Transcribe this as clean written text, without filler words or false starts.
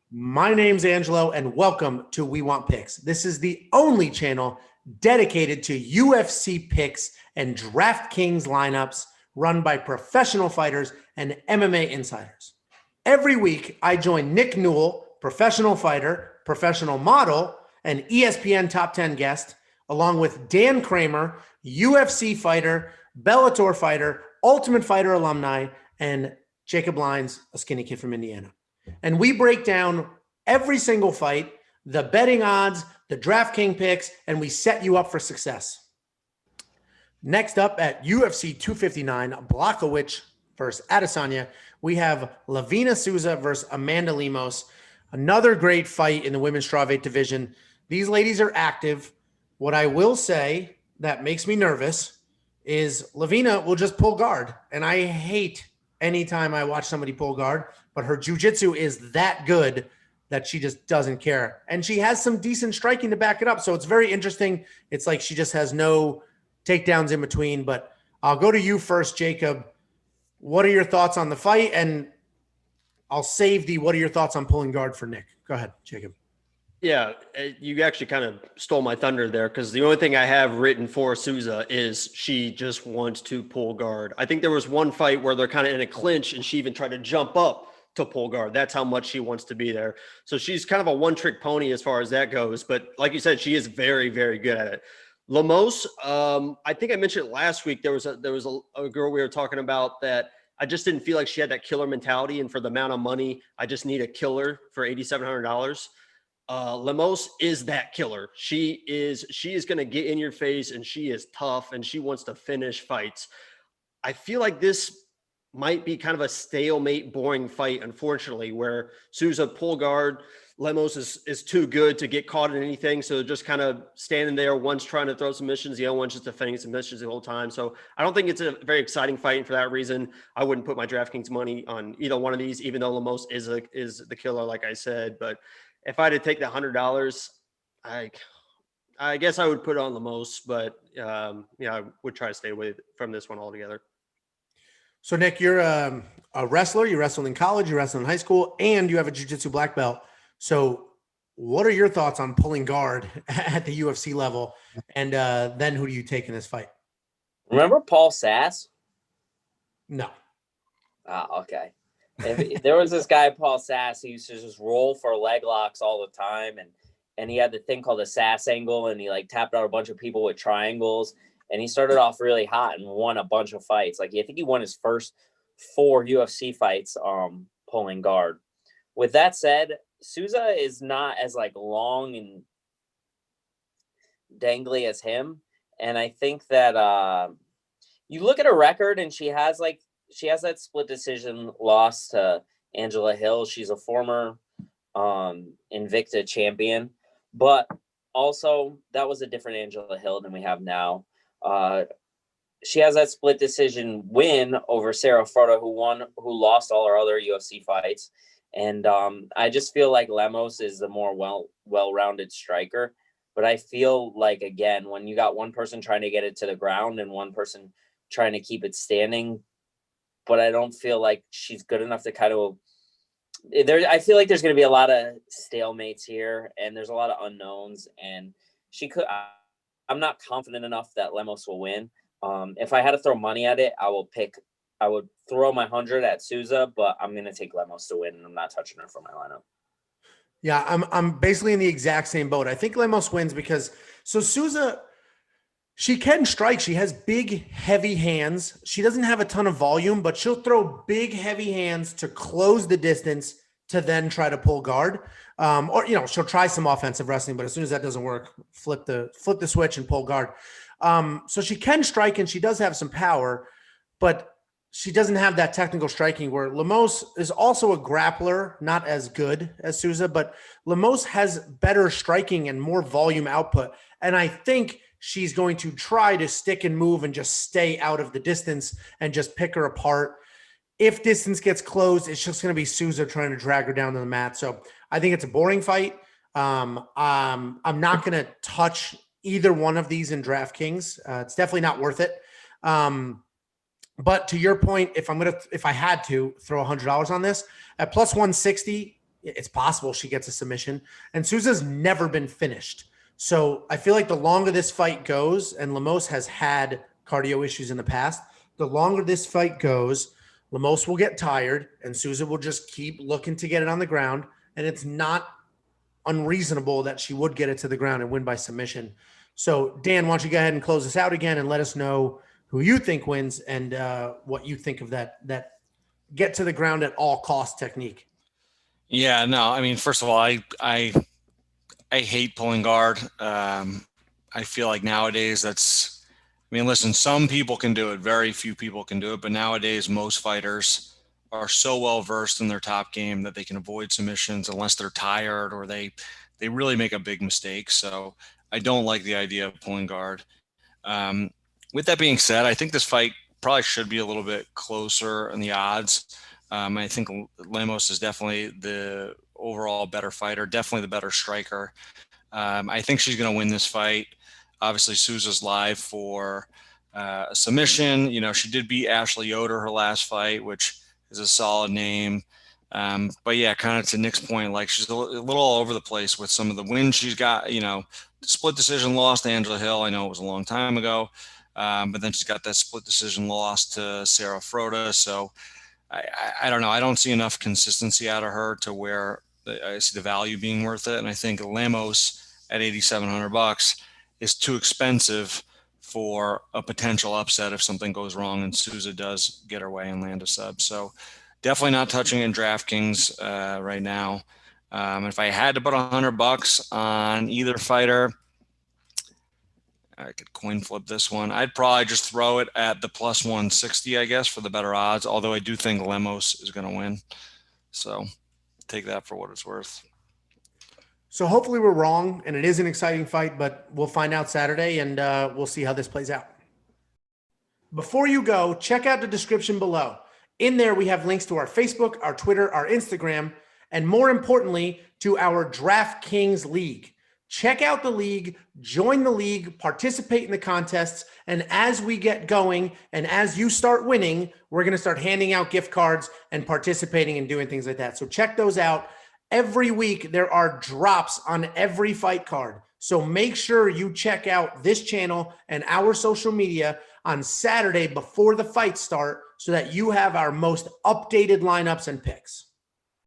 My name's Angelo, and welcome to We Want Picks. This is the only channel dedicated to UFC picks and DraftKings lineups run by professional fighters and MMA insiders. Every week, I join Nick Newell, professional fighter, professional model, and ESPN Top 10 guest, along with Dan Kramer, UFC fighter, Bellator fighter, Ultimate Fighter alumni, and Jacob Lyons, a skinny kid from Indiana. And we break down every single fight, the betting odds, the DraftKings picks, and we set you up for success. Next up at UFC 259, Blachowicz versus Adesanya, we have Livinha Souza versus Amanda Lemos. Another great fight in the women's strawweight division. These ladies are active. What I will say that makes me nervous is Livinha will just pull guard. And I hate anytime I watch somebody pull guard, but her jiu-jitsu is that good that she just doesn't care. And she has some decent striking to back it up. So it's very interesting. It's like she just has no takedowns in between. But I'll go to you first, Jacob. What are your thoughts on the fight? And I'll save the what are your thoughts on pulling guard for Nick. Go ahead, Jacob. Yeah, you actually kind of stole my thunder there because the only thing I have written for Souza is she just wants to pull guard. I think there was one fight where they're kind of in a clinch and she even tried to jump up to pull guard. That's how much she wants to be there. So she's kind of a one-trick pony as far as that goes. But like you said, she is very, very good at it. Lemos, I think I mentioned it last week. There was a girl we were talking about that I just didn't feel like she had that killer mentality. And for the amount of money, I just need a killer for $8,700. Lemos is that killer. She is going to get in your face and she is tough and she wants to finish fights. I feel like this might be kind of a stalemate, boring fight, unfortunately, where Souza pull guard, Lemos is too good to get caught in anything. So just kind of standing there. One's trying to throw submissions. The other one's just defending submissions the whole time. So I don't think it's a very exciting fight. And for that reason, I wouldn't put my DraftKings money on either one of these, even though Lemos is the killer, like I said. But if I had to take the $100, I guess I would put it on Lemos, but I would try to stay away from this one altogether. So, Nick, you're a wrestler. You wrestled in college, you wrestled in high school, and you have a jiu-jitsu black belt. So what are your thoughts on pulling guard at the UFC level? And then who do you take in this fight? Remember Paul Sass? No. Okay. There was this guy, Paul Sass, who used to just roll for leg locks all the time. And he had the thing called the Sass angle, and he like tapped out a bunch of people with triangles. And he started off really hot and won a bunch of fights. Like, I think he won his first 4 UFC fights pulling guard. With that said, Souza is not as like long and dangly as him. And I think that you look at her record and she has that split decision loss to Angela Hill. She's a former Invicta champion, but also that was a different Angela Hill than we have now. She has that split decision win over Sarah Frota, who lost all her other UFC fights. And I just feel like Lemos is the more well-rounded striker. But I feel like, again, when you got one person trying to get it to the ground and one person trying to keep it standing, but I don't feel like she's good enough to kind of I feel like there's going to be a lot of stalemates here and there's a lot of unknowns, and I'm not confident enough that Lemos will win. If I had to throw money at it, I would throw my 100 at Souza, but I'm going to take Lemos to win, and I'm not touching her for my lineup. Yeah, I'm basically in the exact same boat. I think Lemos wins because Souza, she can strike. She has big, heavy hands. She doesn't have a ton of volume, but she'll throw big, heavy hands to close the distance to then try to pull guard. Or she'll try some offensive wrestling, but as soon as that doesn't work, flip the switch and pull guard. So she can strike and she does have some power, but she doesn't have that technical striking where Lemos is also a grappler, not as good as Souza, but Lemos has better striking and more volume output. And I think she's going to try to stick and move and just stay out of the distance and just pick her apart. If distance gets closed, it's just going to be Souza trying to drag her down to the mat. So I think it's a boring fight. I'm not going to touch either one of these in DraftKings. It's definitely not worth it. But to your point, if I had to throw $100 on this at plus 160, it's possible she gets a submission. And Souza's never been finished. So I feel like the longer this fight goes, and Lemos has had cardio issues in the past, the longer this fight goes, Lemos will get tired and Souza will just keep looking to get it on the ground. And it's not unreasonable that she would get it to the ground and win by submission. So Dan, why don't you go ahead and close this out again and let us know who you think wins and what you think of that get to the ground at all cost technique. Yeah, no, I mean, first of all, I hate pulling guard. I feel like nowadays listen, some people can do it. Very few people can do it. But nowadays, most fighters are so well versed in their top game that they can avoid submissions unless they're tired or they really make a big mistake. So I don't like the idea of pulling guard. With that being said, I think this fight probably should be a little bit closer in the odds. I think Lemos is definitely the overall better fighter, definitely the better striker. I think she's going to win this fight. Obviously, Souza's live for a submission. You know, she did beat Ashley Yoder her last fight, which is a solid name. But yeah, kind of to Nick's point, like she's a little all over the place with some of the wins she's got. You know, split decision loss to Angela Hill. I know it was a long time ago, but then she's got that split decision loss to Sarah Froda. So I don't know. I don't see enough consistency out of her to where I see the value being worth it. And I think Lemos at $8,700 is too expensive for a potential upset if something goes wrong and Souza does get her way and land a sub. So definitely not touching in DraftKings right now. If I had to put $100 on either fighter, I could coin flip this one. I'd probably just throw it at the plus 160, I guess, for the better odds. Although I do think Lemos is going to win. So take that for what it's worth. So hopefully we're wrong and it is an exciting fight, but we'll find out Saturday and we'll see how this plays out. Before you go, check out the description below. In there, we have links to our Facebook, our Twitter, our Instagram, and more importantly, to our DraftKings League. Check out the league, join the league, participate in the contests, and as we get going and as you start winning, we're going to start handing out gift cards and participating and doing things like that. So check those out. Every week, there are drops on every fight card. So make sure you check out this channel and our social media on Saturday before the fights start so that you have our most updated lineups and picks.